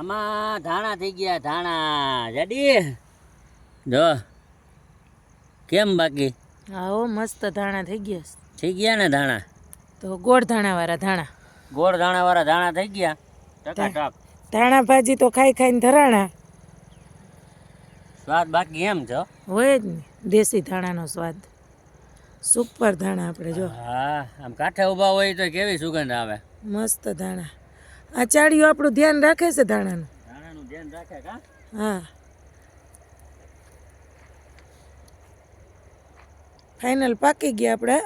આમાં ધાણા થઈ ગયા ધાણા જડી જો કેમ બાકી હા મસ્ત ધાણા થઈ ગયા ને ધાણા તો ગોળ ધાણા વાળા ધાણા ગોળ ધાણા વાળા ધાણા થઈ ગયા ટકાટક ધાણા ભાજી તો ખાઈ ખાઈને ધરાણા સ્વાદ બાકી એમ છો હોય જ ને દેશી ધાણાનો સ્વાદ સુપર ધાણા આપણે જો હા આમ કાંઠે ઊભા હોય તો કેવી સુગંધ આવે મસ્ત ધાણા આ ચાડીઓ આપણું ધ્યાન રાખે છે ધાણાનું ધ્યાન રાખે કા હા ફાઇનલ પાકી ગયા આપણે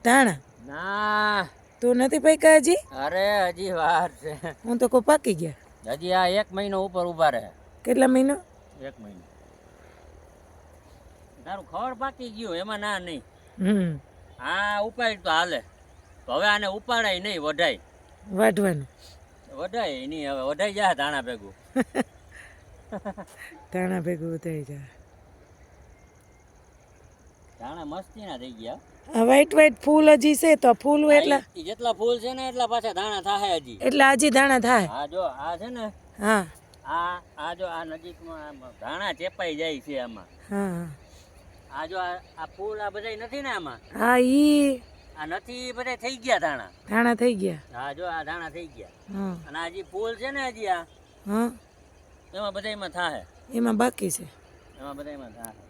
ધાણા ના તું નથી પાક્યા હજી અરે હજી વાર છે હું તો કહું પાકી ગયા હજી આ 1 મહિનો ઉપર ઊભા રહે કેટલા મહિનો 1 મહિનો તારું ખબર પાકી ગયું એમાં ના નહીં આ ઉપાડ તો હાલે તો હવે આને ઉપાડાય નહીં વઢાય વાઢવાનું વઢાય નહીં હવે વઢાઈ જાય ધાણા ભેગું ધાણા ભેગું ઉતરી જાય ધાણા મસ્તીના થઈ ગયા આ વ્હાઈટ વ્હાઈટ ફૂલ હજી છે તો ફૂલ એટલા ઈ જેટલા ફૂલ છે ને એટલા પાછા ધાણા થાય હજી એટલે હજી ધાણા થાય આ જો આ છે ને હા આ જો આ નજીકમાં ધાણા ચેપાઈ જાય છે આમાં હા આ જો આ ફૂલ આ બધાય નથી ને આમાં હા ઈ આ નથી બધા થઈ ગયા ધાણા ધાણા થઈ ગયા હા જો આ ધાણા થઈ ગયા હા અને આ હજી ફૂલ છે ને હજી આ હા એમાં બધાયમાં થાય એમાં બાકી છે એમાં બધાયમાં થાય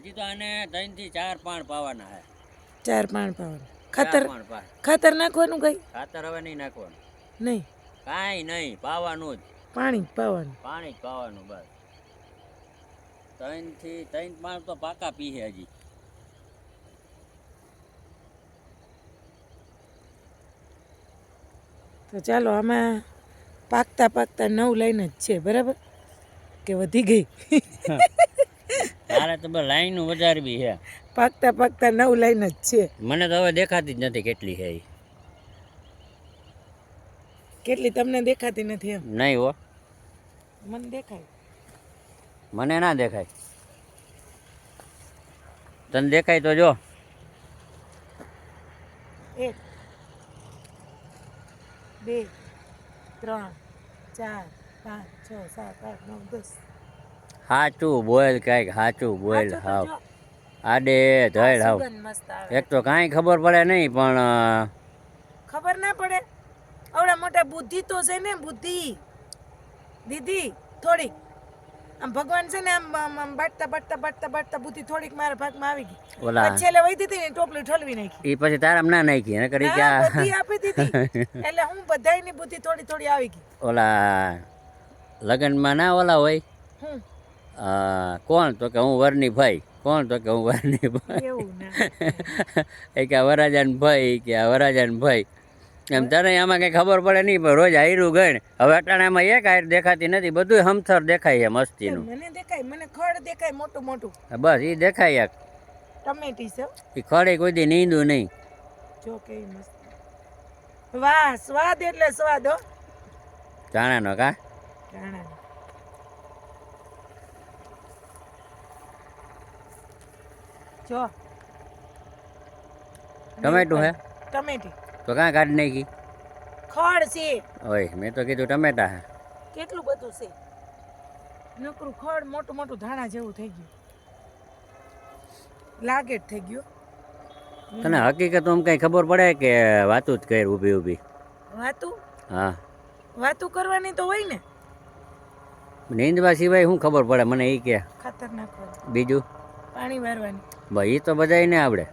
હજી તો આને 3 થી 4 પાણ પાવાના હે 4 પાણ પાવાનું ખાતર 4 પાણ ખાતર નાખવાનું કઈ ખાતર હવે નહીં નાખવાનું નહીં કાંઈ નહીં પાવાનું જ પાણી જ પાવાનું પાણી જ પાવાનું બસ 3 થી 3 પાણ તો પાકા પીએ હજી તો ચાલો આમાં પાકતા પાકતા 9 લાઈન જ છે બરાબર કે વધી ગઈ તારે તો બસ લાઈન વધારવી છે પાકતા પાકતા 9 લાઈન જ છે મને તો હવે દેખાતી જ નથી કેટલી છે કેટલી તમને દેખાતી નથી એમ નહીં હો મને દેખાય મને ના દેખાય તને દેખાય તો જો 1 2 3 4 5 6 7 8 9 10 સાચું બોલ કાંઈક સાચું બોલ હાવ આડે ધડ હાવ સુગંધ મસ્ત આવે એક તો કાંઈ ખબર પડે નહીં પણ ખબર ના પડે આવડા મોટા બુદ્ધિ તો છે ને બુદ્ધિ દીદી થોડીક આમ ભગવાન છે ને આમ બાટતા બાટતા બાટતા બાટતા બુદ્ધિ થોડીક મારા ભાગમાં આવી ગઈ ઓલા છેલ્લે વહી દીધી ને ટોપલી ઠલવી નાખી એ પછી તારામ ના નાખી ને કરી હા, બુદ્ધિ આપી દીધી એટલે હું બધાયની બુદ્ધિ થોડી થોડી આવી ગઈ ઓલા લગ્નમાં ના ઓલા હોય હું કોણ તો કે હું વરની ભાઈ કોણ તો કે હું વરની ભાઈ એવું ના એ કે વરાજાન ભાઈ કે આ વરાજાન ભાઈ એમ તને આમાં કંઈ ખબર પડે નહીં પણ રોજ હાયરું ગણ હવે અટાણામાં એક હાયર દેખાતી નથી બધું હમથર દેખાય છે મસ્તીનું મને દેખાય મને ખડ દેખાય મોટું મોટું બસ એ દેખાય એક ટમેટી છે એ ખડે કોઈ દી નીંદું નહીં જો કેવી મસ્ત વાહ સ્વાદ એટલે સ્વાદ હો ચાણાનો કા ધાણાનો. જો ટમેટું હે ટમેટી તો કાં કાઢી નાખી ખડ છે ઓય મેં તો કીધું ટમેટા હે કેટલું બધું છે નકરું ખડ મોટું મોટું ધાણા જેવું થઈ ગયું લાગે જ થઈ ગયું તને હકીકત આમ કંઈ ખબર પડે કે વાતું જ કર ઊભી ઊભી વાતું હા વાતું કરવાની તો હોય ને નીંદવા સિવાય શું ખબર પડે મને એ કે ખાતર નાખવાનું બીજું પાણી વારવાની ભાઈ એ તો બધાય ને આવડે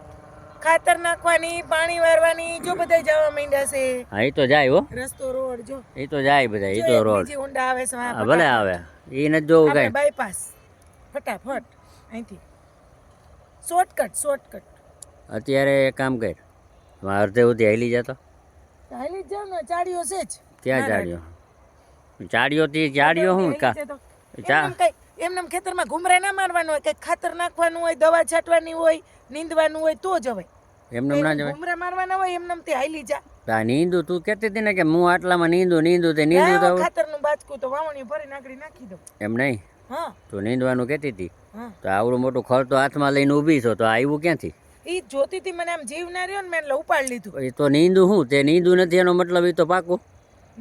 ખાતર નાખવાની પાણી વારવાની જો બધા જવા માંડ્યા છે હા એ તો જાય હો રસ્તો રોડ જો એ તો જાય બધા એ જો તો એક રોડ બીજી ઊંડા આવે છે હા ભલે આવે એ નથી જોવું આપણે કાંઈ બાયપાસ ફટાફટ અહીંથી શોર્ટકટ અત્યારે એક કામ કર અડધે સુધી હાલી જતો હાલી જ જાવ ને ચાડીઓ છે જ ક્યાં ચાડ્યો ચાડ્યોથી ચાડ્યો શું કા એમનેમ ખેતરમાં ઘુમરા ના મારવાનું હોય કે ખાતર નાખવાનું હોય દવા છાંટવાની હોય નીંદવાનું હોય તો જવાય એમને ના જવાય ઘુમરા મારવાના હોય એમનેમ તે હાલી જા આ નીંદું તું કહેતી હતી ને કે હું આટલામાં નીંદું તે નીંદું તો ખાતરનું બાચકું તો વાવણી ભરી નાખી દઉં એમ નહીં હા તું નીંદવાનું કહેતી હતી હા તો આવડું મોટું ખડ તો હાથમાં લઈને ઊભી છો તો આવ્યું ક્યાંથી ઈ જોતી હતી મને આમ જીવ ના રહ્યો ને મેં એટલે ઉપાડી લીધું એ તો નીંદું શું તે નીંદું નથી એનો મતલબ એ તો પાકું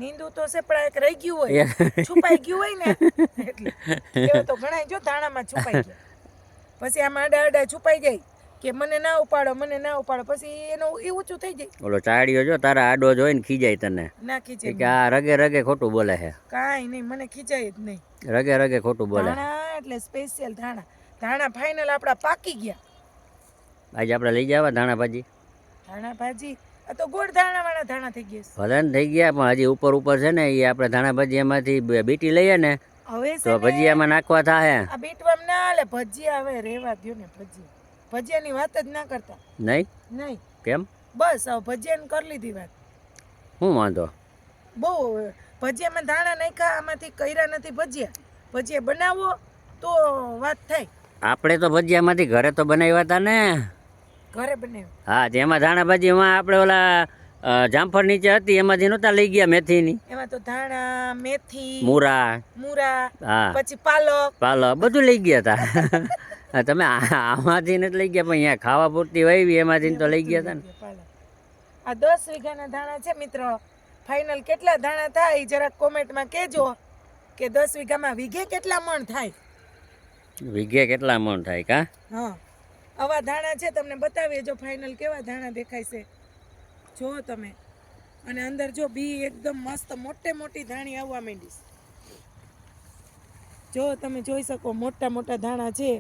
નીંદુ તો છે પણ એક રહી ગયું હોય છુપાઈ ગયું હોય ને એટલે એવું તો ઘણા જો ધાણામાં છુપાઈ ગયા પછી આમાં આડા આડા છુપાઈ જાય કે મને ના ઉપાડો પછી એનું એ ઊંચું થઈ જાય ઓલો ચાડિયો જો તારા આડો જોઈને ખીજાય તને ના ખીચે કે આ રગે રગે ખોટું બોલે છે, કાંઈ નહીં મને ખીચાય જ નહીં. રગે રગે ખોટું બોલે. ધાણા એટલે સ્પેશિયલ ધાણા ફાઇનલ આપણા પાકી ગયા. આજે આપણે લઈ જવા ધાણા ભાજી. ધાણા ભાજી આ તો ગોળ ધાણાવાળા ધાણા થઈ ગયા ભલે ને થઈ ગયા પણ હજી ઉપર છે ને એ આપણે ધાણા ભાજી એમાંથી બીટી લઈએ ને હવે તો ભજીયામાં નાખવા થાય. આ બીટવામાં ના હાલે ભજીયા હવે રેવા દ્યો ને ભજીયાની વાત જ ના કરતા. નહીં કેમ? બસ હવે ભજીયાની કરી લીધી વાત. શું વાંધો? બહુ ભજીયામાં ધાણા નાખ્યા આમાંથી કર્યા નથી ભજીયા બનાવો તો વાત થાય. આપણે તો ભજીયામાંથી ઘરે તો બનાવ્યા હતા ને. ઘરે બનાવ્યું? હા, જેમાં ધાણા ભાજીમાં આપણે ઓલા જામફળ નીચે હતી એમાંથી નહોતા લઈ ગયા મેથીની. એમાં તો ધાણા, મેથી, મૂરા, હા, પછી પાલક બધું લઈ ગયા હતા. તમે આમાંથી નથી લઈ ગયા પણ અહીંયા ખાવા પૂરતી વાવી એમાંથી તો લઈ ગયા હતા ને. આ 10 વીઘાના ધાણા છે મિત્રો. ફાઇનલ કેટલા ધાણા થાય જરાક કોમેન્ટમાં કહેજો કે 10 વીઘામાં વીઘે કેટલા મણ થાય. વીઘે કેટલા મણ થાય કા? હા, આવા ધાણા છે તમને બતાવીએ જો ફાઇનલ કેવા ધાણા દેખાય છે જો તમે. અને અંદર જો બી એકદમ મસ્ત મોટી ધાણી આવવા માંડી છે. જો તમે જોઈ શકો મોટા ધાણા છે.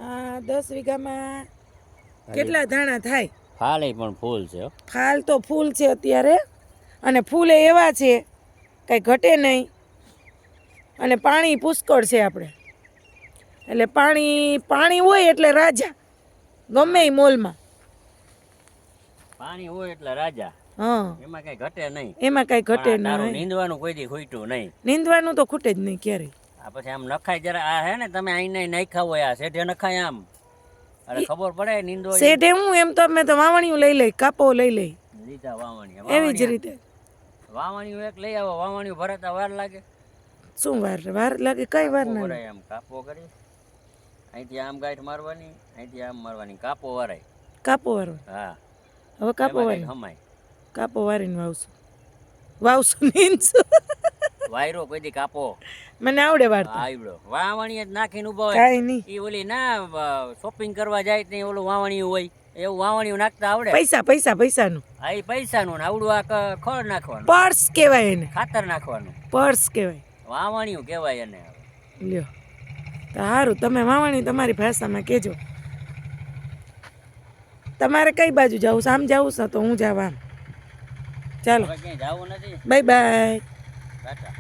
આ 10 વીઘામાં કેટલા ધાણા થાય? ફાલ પણ ફૂલ છે. ફાલ તો ફૂલ છે અત્યારે અને ફૂલે એવા છે કઈ ઘટે નહીં અને પાણી પુષ્કળ છે આપણે. એટલે પાણી હોય એટલે રાજા ગમે એ મોલમાં. પાણી હોય એટલે રાજા. હા, એમાં કઈ ઘટે નહીં. નીંદવાનું કોઈ દી ખૂટ્યું નહીં. નીંદવાનું તો ખૂટે જ નહીં ક્યારેય. આ પછી આમ નખાય જરા આ હે ને તમે આઈને નાખ્યા હોય આ શેઠે નખાય આમ અરે ખબર પડે નીંદો શેઠે હું એમ તો અમે તો વાવણીયું લઈ લઈ કાપો લઈ લઈ લીધા વાવણીયા એવી જ રીતે વાવણીયું એક લઈ આવો વાવણીયું ભરતા વાર લાગે. શું વાર લાગે? કઈ વાર ના લાગે. આમ કાપો કરી અહીંથી આમ ગાંઠ મારવાની અહીંથી આમ મારવાની કાપો વારાય. હા, હવે કાપો વારી હમાય. કાપો વારીને વાવશું નીંદશું. વાયરો કોઈ દી કાપો મને આવડે વારતા. આવડો વાવણી જ નાખીને ઉભો હોય. કાઈ નહીં. ઈ ઓલી ના શોપિંગ કરવા જાય તે ઓલું વાવણીયું હોય એવું વાવણીયું નાખતા આવડે. પૈસાનું. હા, એ પૈસાનું ને આવડું આ ખડ નાખવાનું. પર્સ કહેવાય એને. ખાતર નાખવાનું. પર્સ કહેવાય. વાવણીયું કહેવાય એને. લ્યો તો સારું, તમે વાવણી તમારી ભાષામાં કહેજો. તમારે કઈ બાજુ જવું છે? આમ જવું છે તો હું જાવ આમ. ચાલો, ક્યાંય જવું નથી. બાય. ટાટા.